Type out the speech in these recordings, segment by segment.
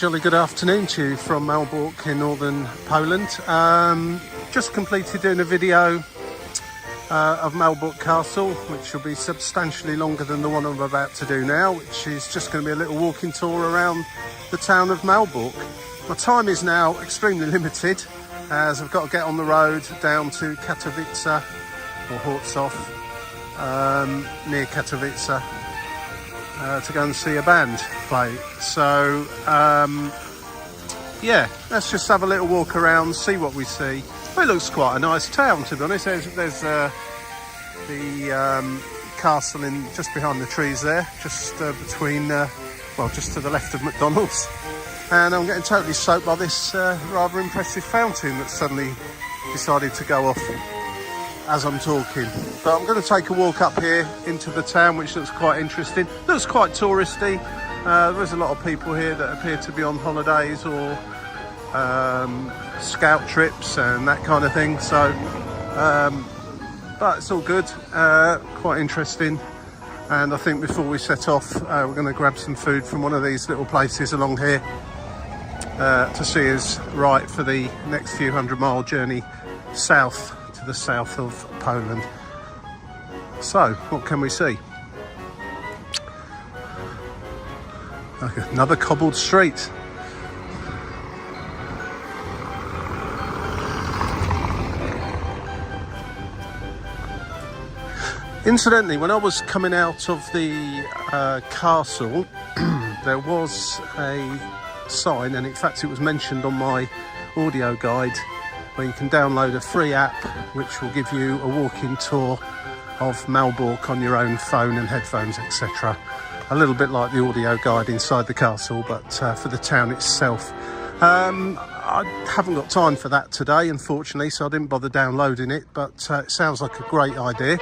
jolly good afternoon to you from Malbork in northern Poland. Just completed doing a video of Malbork Castle, which will be substantially longer than the one I'm about to do now, which is just going to be a little walking tour around the town of Malbork. My time is now extremely limited, as I've got to get on the road down to Katowice, or Hortzhof, near Katowice, to go and see a band play. So yeah, let's just have a little walk around, see what we see. It looks quite a nice town, to be honest. There's the castle in just behind the trees there, just between well, just to the left of McDonald's. And I'm getting totally soaked by this rather impressive fountain that suddenly decided to go off as I'm talking. But I'm going to take a walk up here into the town, which looks quite interesting. Looks quite touristy. There's a lot of people here that appear to be on holidays or scout trips and that kind of thing. So but it's all good, quite interesting. And I think before we set off, we're going to grab some food from one of these little places along here to see us right for the next few 100-mile journey south, to the south of Poland. So what can we see? Okay, another cobbled street. Incidentally, when I was coming out of the castle, there was a sign, and in fact it was mentioned on my audio guide, where you can download a free app which will give you a walking tour of Malbork on your own phone and headphones, etc. A little bit like the audio guide inside the castle, but for the town itself. I haven't got time for that today, unfortunately, so I didn't bother downloading it, but it sounds like a great idea,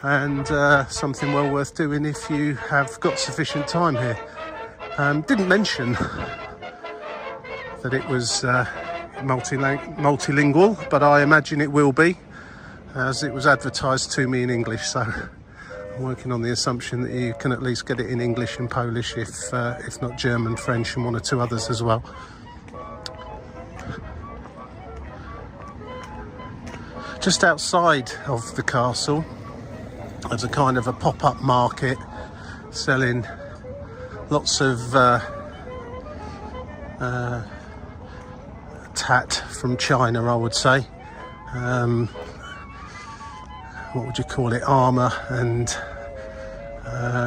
and something well worth doing if you have got sufficient time here. Didn't mention that it was multilingual, but I imagine it will be, as it was advertised to me in English, so I'm working on the assumption that you can at least get it in English and Polish, if not German, French and one or two others as well. Just outside of the castle there's a kind of a pop-up market selling lots of tat from China, I would say. What would you call it? Armour and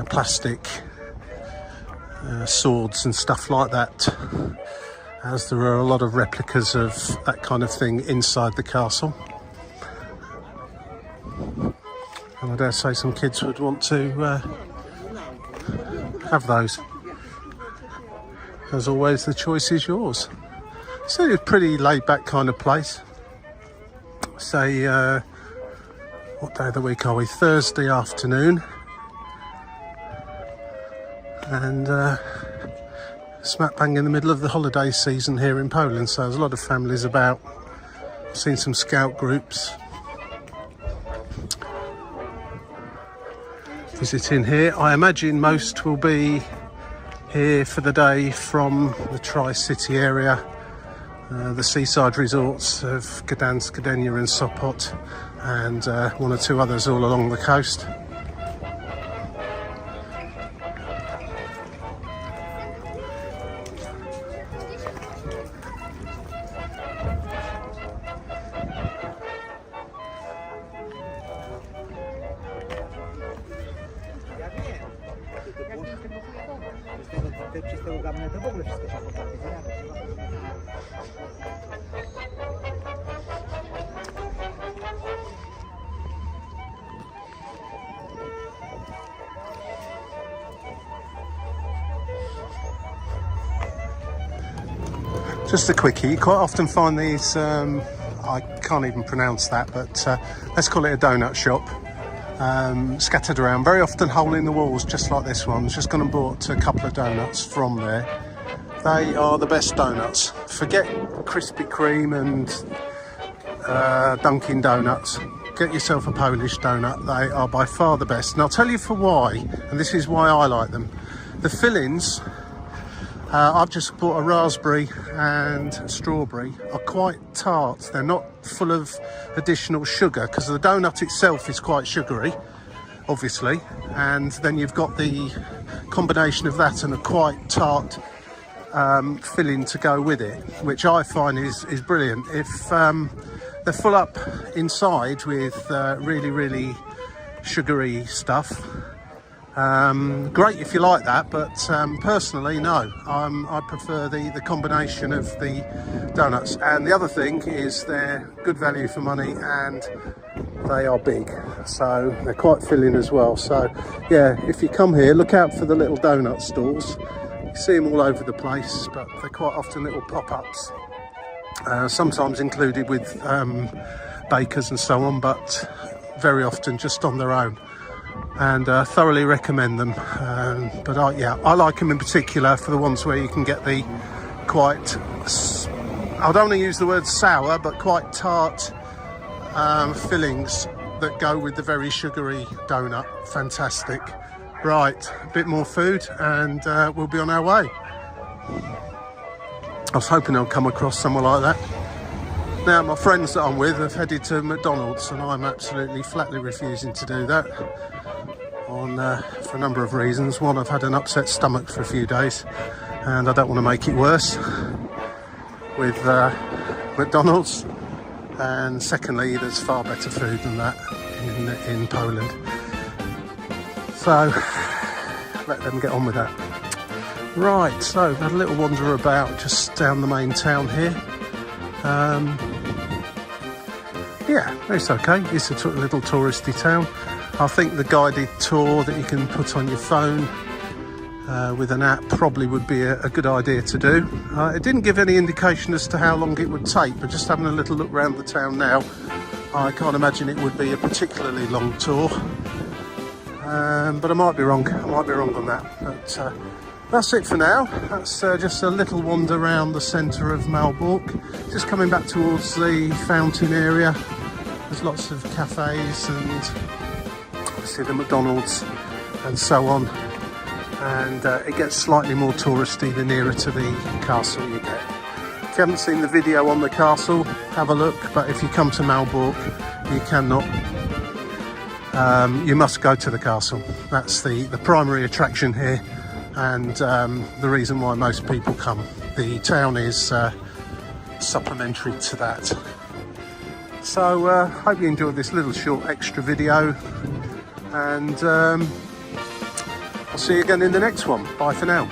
plastic swords and stuff like that, as there are a lot of replicas of that kind of thing inside the castle. And I dare say some kids would want to have those. As always, the choice is yours. So it's a pretty laid-back kind of place. Say, what day of the week are we? Thursday afternoon. And smack bang in the middle of the holiday season here in Poland. So there's a lot of families about. I've seen some scout groups visiting here. I imagine most will be here for the day from the Tri-City area, the seaside resorts of Gdansk, Gdynia and Sopot, and one or two others all along the coast. Just a quickie, you quite often find these, I can't even pronounce that, but let's call it a donut shop, scattered around, very often hole in the walls, just like this one. Just gone and bought a couple of donuts from there. They are the best donuts. Forget Krispy Kreme and Dunkin' Donuts. Get yourself a Polish donut. They are by far the best. And I'll tell you for why, and this is why I like them. The fillings I've just bought a raspberry and strawberry. Are quite tart. They're not full of additional sugar because the donut itself is quite sugary, obviously, and then you've got the combination of that and a quite tart filling to go with it, which I find is brilliant. If they're full up inside with really sugary stuff, great if you like that, but personally no, I prefer the combination of the donuts. And the other thing is they're good value for money and they are big, so they're quite filling as well. So yeah, if you come here, look out for the little donut stalls. You see them all over the place, but they're quite often little pop-ups, sometimes included with bakers and so on, but very often just on their own. And thoroughly recommend them. But I like them in particular for the ones where you can get the quite, I don't want to use the word sour, but quite tart fillings that go with the very sugary donut. Fantastic. Right, a bit more food and we'll be on our way. I was hoping I'll come across somewhere like that. Now, my friends that I'm with have headed to McDonald's and I'm absolutely flatly refusing to do that for a number of reasons. One, I've had an upset stomach for a few days and I don't want to make it worse with McDonald's. And secondly, there's far better food than that in Poland. So let them get on with that. Right, so had a little wander about just down the main town here. Yeah, it's okay. It's a little touristy town. I think the guided tour that you can put on your phone with an app probably would be a good idea to do. It didn't give any indication as to how long it would take, but just having a little look around the town now, I can't imagine it would be a particularly long tour. But I might be wrong. I might be wrong on that. But that's it for now. That's just a little wander around the centre of Malbork. Just coming back towards the fountain area. There's lots of cafes and obviously the McDonald's and so on. And it gets slightly more touristy the nearer to the castle you get. If you haven't seen the video on the castle, have a look. But if you come to Malbork, you cannot. You must go to the castle. That's the primary attraction here, and the reason why most people come. The town is supplementary to that. So hope you enjoyed this little short extra video, and I'll see you again in the next one. Bye for now.